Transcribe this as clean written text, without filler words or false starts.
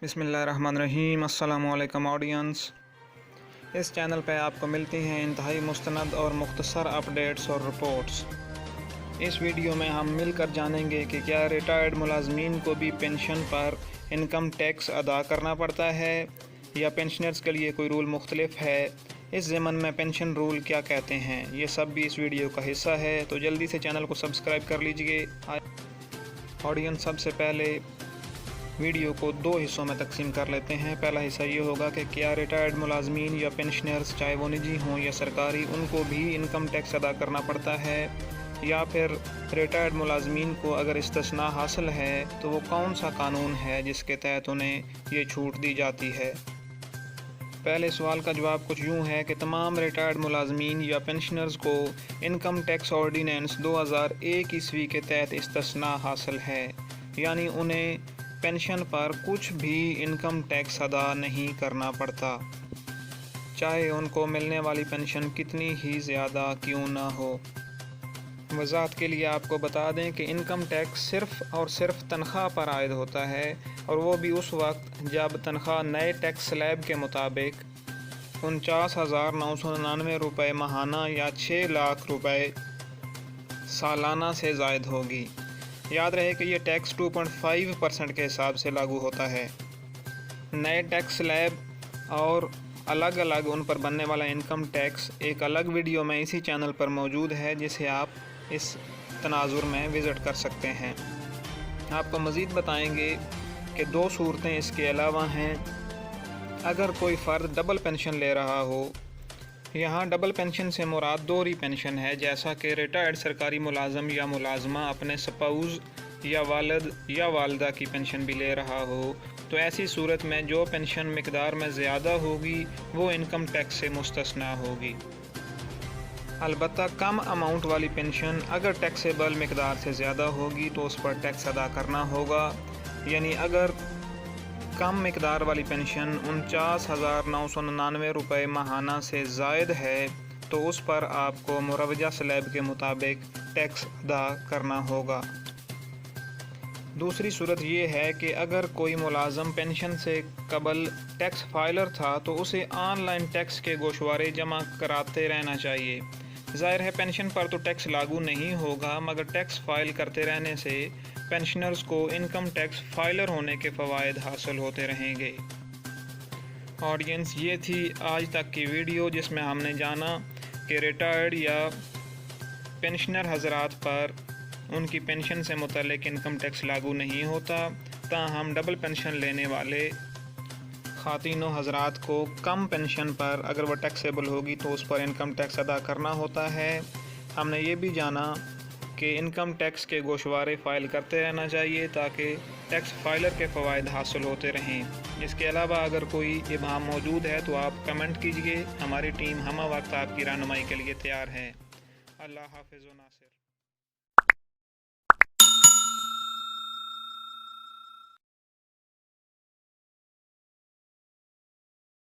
बिस्मिल्लाहिर्रहमानिर्रहीम। अस्सलामुअलैकुम ऑडियंस। इस चैनल पर आपको मिलती हैं इंतहाई मुस्तनद और मुख्तसर अपडेट्स और रिपोर्ट्स। इस वीडियो में हम मिलकर जानेंगे कि क्या रिटायर्ड मुलाजमीन को भी पेंशन पर इनकम टैक्स अदा करना पड़ता है या पेंशनर्स के लिए कोई रूल मुख्तलिफ है। इस ज़मन में पेंशन रूल क्या कहते हैं, ये सब भी इस वीडियो का हिस्सा है। तो जल्दी से चैनल को सब्सक्राइब कर लीजिए। ऑडियंस, सबसे पहले वीडियो को दो हिस्सों में तकसीम कर लेते हैं। पहला हिस्सा ये होगा कि क्या रिटायर्ड मुलाजमीन या पेंशनर्स, चाहे वो निजी हों या सरकारी, उनको भी इनकम टैक्स अदा करना पड़ता है, या फिर रिटायर्ड मुलाजमीन को अगर इस्तिस्ना हासिल है तो वो कौन सा कानून है जिसके तहत उन्हें ये छूट दी जाती है। पहले सवाल का जवाब कुछ यूँ है कि तमाम रिटायर्ड मुलाजमीन या पेंशनर्स को इनकम टैक्स ऑर्डीनेंस 2001 ईस्वी के तहत इस्तिस्ना हासिल है, यानी उन्हें पेंशन पर कुछ भी इनकम टैक्स अदा नहीं करना पड़ता, चाहे उनको मिलने वाली पेंशन कितनी ही ज़्यादा क्यों ना हो। वज़ाहत के लिए आपको बता दें कि इनकम टैक्स सिर्फ़ और सिर्फ तनख्वाह पर आयद होता है, और वो भी उस वक्त जब तनख्वाह नए टैक्स स्लैब के मुताबिक 49,999 रुपये माहाना या 6 लाख रुपये सालाना से ज़ायद होगी। याद रहे कि ये टैक्स 2.5% के हिसाब से लागू होता है। नए टैक्स स्लैब और अलग अलग उन पर बनने वाला इनकम टैक्स एक अलग वीडियो में इसी चैनल पर मौजूद है, जिसे आप इस तनाजुर में विज़िट कर सकते हैं। आपको मज़ीद बताएंगे कि दो सूरतें इसके अलावा हैं। अगर कोई फ़र्द डबल पेंशन ले रहा हो, यहाँ डबल पेंशन से मुराद दोहरी पेंशन है, जैसा कि रिटायर्ड सरकारी मुलाजम या मुलाजमा अपने स्पाउस या वालिद या वालदा की पेंशन भी ले रहा हो, तो ऐसी सूरत में जो पेंशन मिकदार में ज़्यादा होगी वो इनकम टैक्स से मुस्तस्ना होगी। अलबत्ता कम अमाउंट वाली पेंशन अगर टैक्सेबल मिकदार से ज़्यादा होगी तो उस पर टैक्स अदा करना होगा। यानी अगर कम मिकदार वाली पेंशन 49,999 रुपये माहाना से ज़ायद है तो उस पर आपको मुरवजा स्लैब के मुताबिक टैक्स अदा करना होगा। दूसरी सूरत ये है कि अगर कोई मुलाजम पेंशन से कबल टैक्स फाइलर था तो उसे ऑनलाइन टैक्स के गोशवारे जमा कराते रहना चाहिए। ज़ाहिर है पेंशन पर तो टैक्स लागू नहीं होगा, मगर टैक्स फाइल करते रहने से पेंशनर्स को इनकम टैक्स फाइलर होने के फ़वाइद हासिल होते रहेंगे। ऑडियंस, ये थी आज तक की वीडियो जिसमें हमने जाना कि रिटायर्ड या पेंशनर हजरात पर उनकी पेंशन से मुतल्लिक इनकम टैक्स लागू नहीं होता, ताहम डबल पेंशन लेने वाले ख़ातीनों हजरात को कम पेंशन पर अगर वह टैक्सेबल होगी तो उस पर इनकम टैक्स अदा करना होता है। हमने ये भी जाना कि इनकम टैक्स के गोशवारे फ़ाइल करते रहना चाहिए ताकि टैक्स फाइलर के फ़वाइद हासिल होते रहें। इसके अलावा अगर कोई इबाम मौजूद है तो आप कमेंट कीजिए। हमारी टीम हमा वक्त आपकी रहनुमाई के लिए तैयार है। अल्लाह हाफ़िज़ व नासिर।